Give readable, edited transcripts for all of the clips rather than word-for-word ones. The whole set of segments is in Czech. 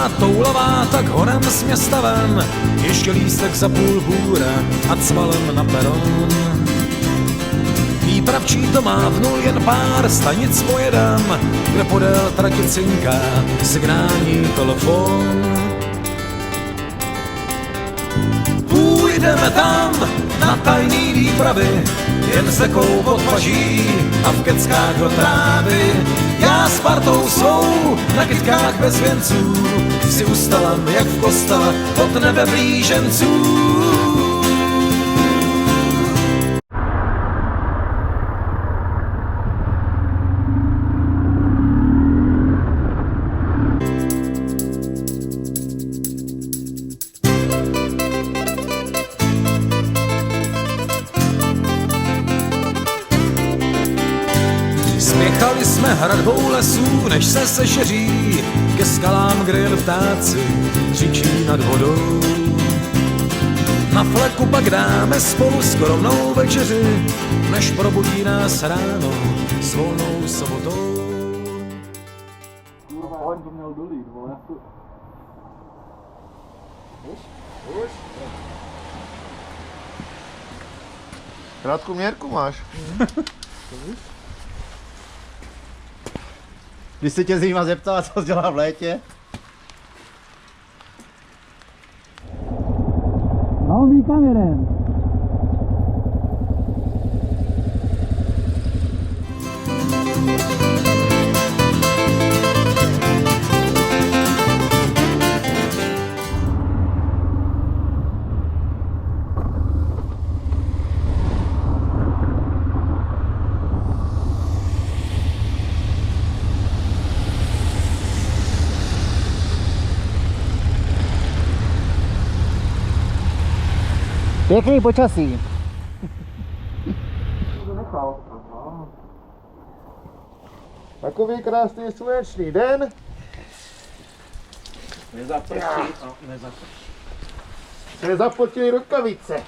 Stará toulavá, tak honem s městavem, ještě lístek za půl hůra a cvalem na peron. Výpravčí to mávnul jen pár stanic pojedem, kde podél trati cinká signální telefon. Půjdeme tam na tajný výpravy, jen se pod paží a v keckách do trávy. Já s partou svou na kytkách bez věnců si ustalám jak v kostele od nebe blíženců. Spěchali jsme hradbou lesů, než se sešeří ke skalám, kde jen ptáci křičí nad vodou. Na fleku pak dáme spolu skromnou večeři, než probudí nás ráno s volnou sobotou. Kurva, to měl dolít, vole. Už? Krátkou měrku máš. To víš? Když se tě zima zeptala, co jsi dělal v létě? No, kam jedem? Pěkný počasí. Takový krásný slunečný den. Se zapotily rukavice.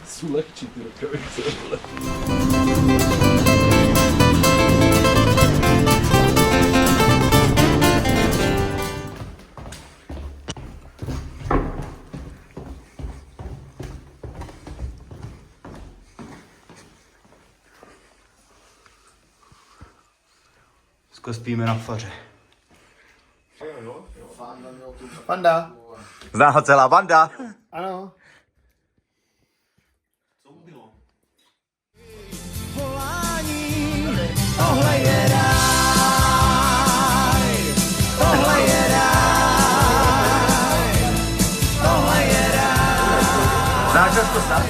Jsou lehčí ty rukavice. Spíme na faře. Panda. Zná ho celá banda. Ano. Co mu bylo? Tohle je ráj, tohle je ráj, tohle je ráj. Znáš to Snad?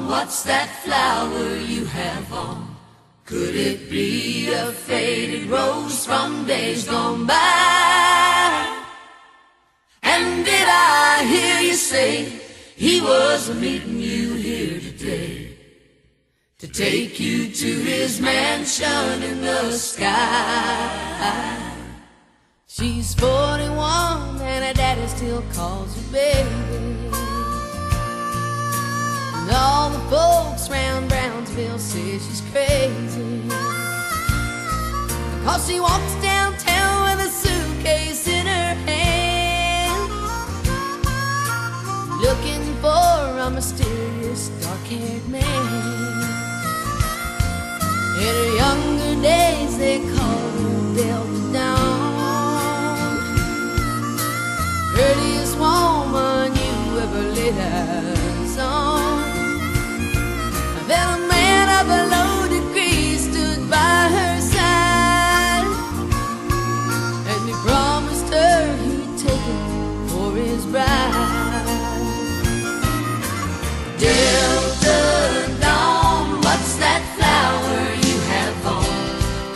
What's that flower you have on? Could it be a faded rose from days gone by? And did I hear you say he was meeting you here today to take you to his mansion in the sky? She's 41 and her daddy still calls her baby. And all the folks round Brownsville say she's crazy, because she walks downtown with a suitcase in her hand, looking for a mysterious dark-haired man. In her younger days they called her Delta Dawn, glitters on. Then a man of a low degree stood by her side, and he promised her he'd take her for his bride. Delta Dawn, what's that flower you have on?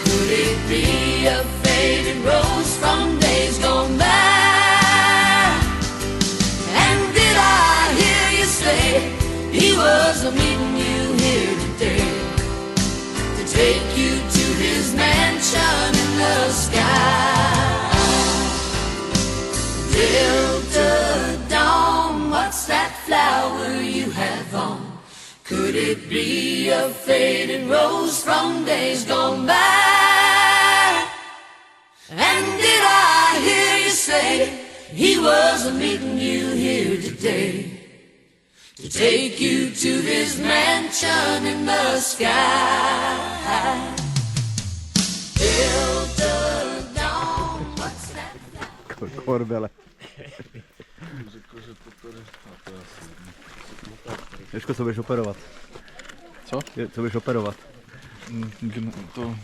Could it be a faded rose from days gone by? And did I hear you say he was meeting you here today to take you to his mansion in the sky? Delta Dawn, what's that flower you have on? Could it be a faded rose from days gone by? And did I hear you say he was meeting you here today to take you to his mansion in the sky? Delta Dawn, what's that? Korbele. Ježko, co budeš operovat? Co? Co budeš operovat? To...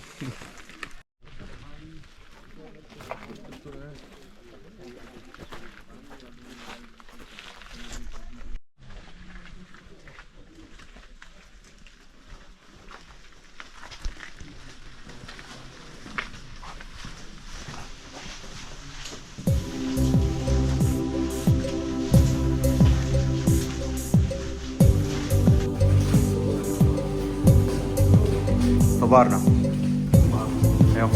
Továrna. Jo.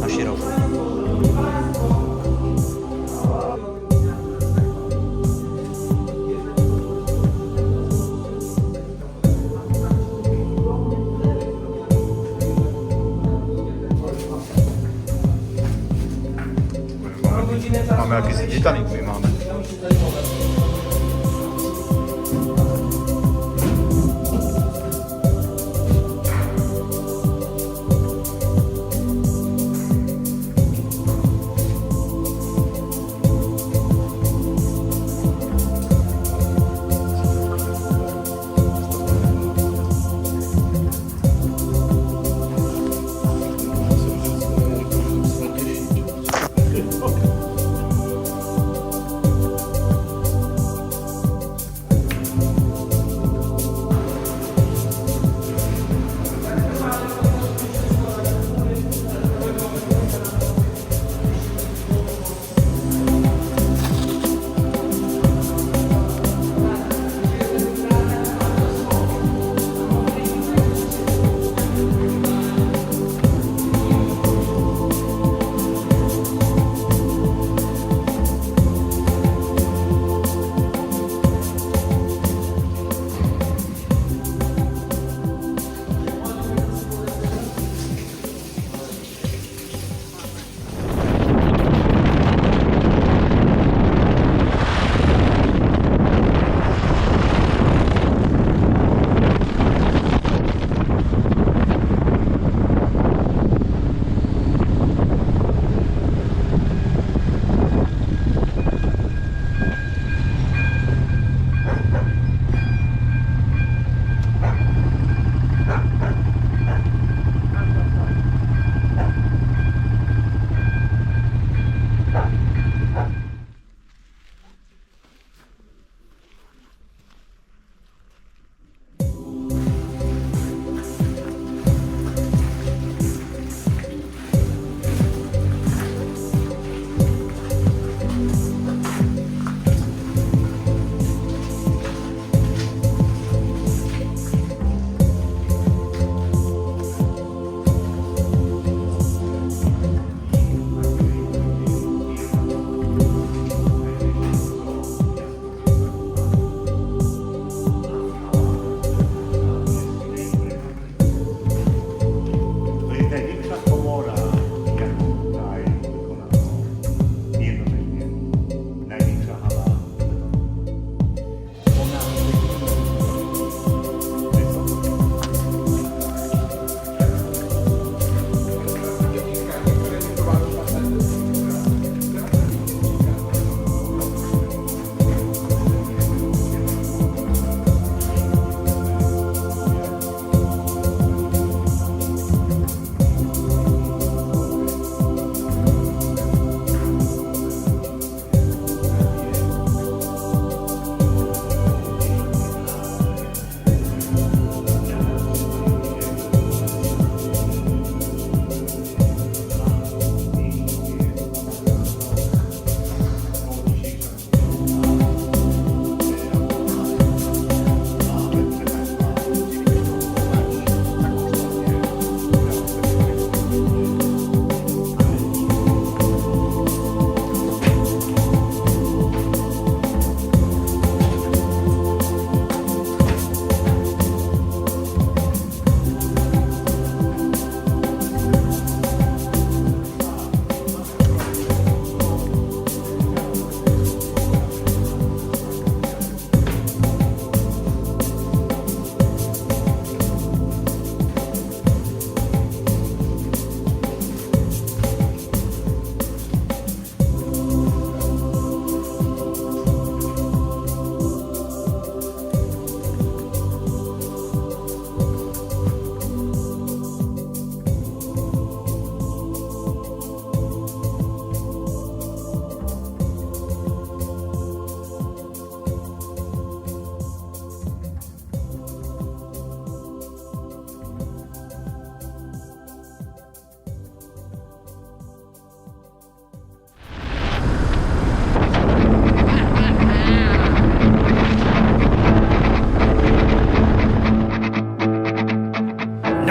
Na široko. Máme jakýsi Titanic, my máme.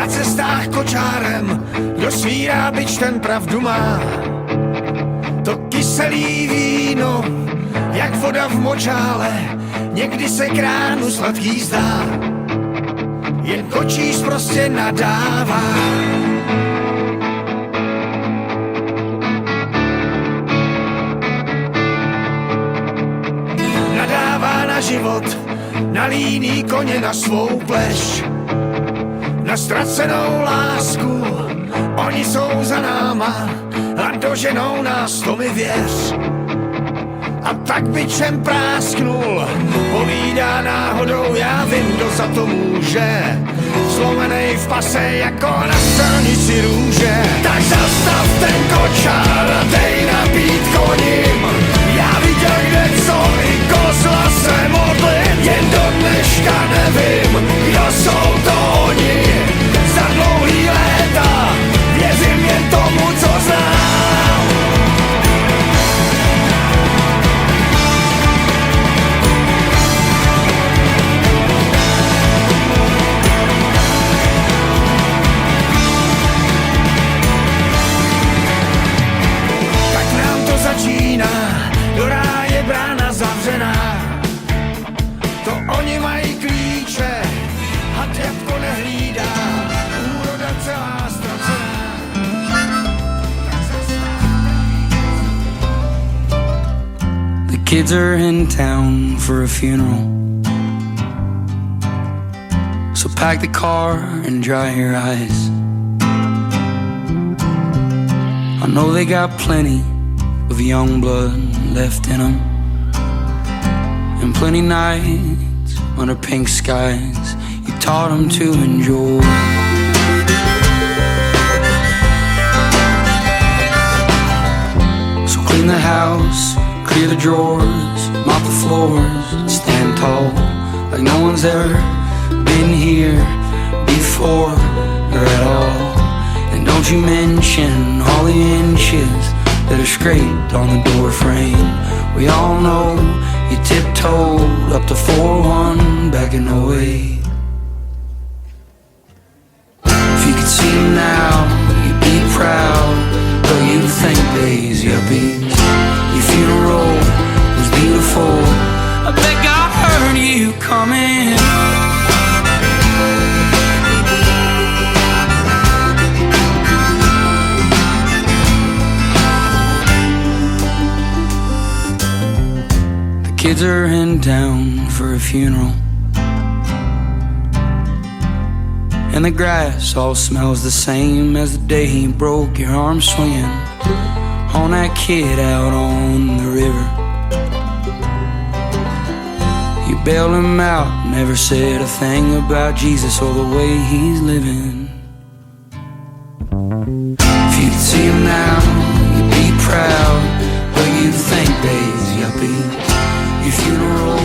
na cestách kočárem, kdo svírá bič, ten pravdu má. To kyselý víno, jak voda v močále, někdy se kránu sladký zdá, jen kočíř prostě nadává. Nadává na život, na líný koně, na svou pleš, na ztracenou lásku. Oni jsou za náma a doženou nás, to mi věř. A tak bičem prásknul, povídá náhodou, já vím, kdo za to může. Zlomenej v pase jako na silnici růže. Tak zastav ten kočár a dej nabít koním. Já viděl kde co i kozla se modlit. Jen do dneška nevím, kdo jsou to oni. Za dlouhý léta věřím jen tomu, co znám. Začíná, do ráje brána zavřená. To oni mají klíče, had jabko nehlídá, úroda celá ztracená. The kids are in town for a funeral, so pack the car and dry your eyes. I know they got plenty of young blood left in them, and plenty nights under pink skies you taught them to enjoy. So clean the house, clear the drawers, mop the floors, stand tall like no one's ever been here before or at all. And don't you mention all the inches that are scraped on the door frame. We all know you tiptoed up to 4-1 back in 08. If you could see him now, you'd be proud, but you'd think days yuppies. Your funeral was beautiful, I bet God heard you coming. Kids are in town for a funeral, and the grass all smells the same as the day he broke your arm swinging on that kid out on the river. You bailed him out, never said a thing about Jesus or the way he's living. If you could see him now, you'd be proud, but you'd think days yuppie. Your funeral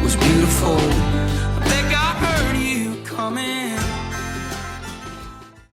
was beautiful, I think I heard you coming.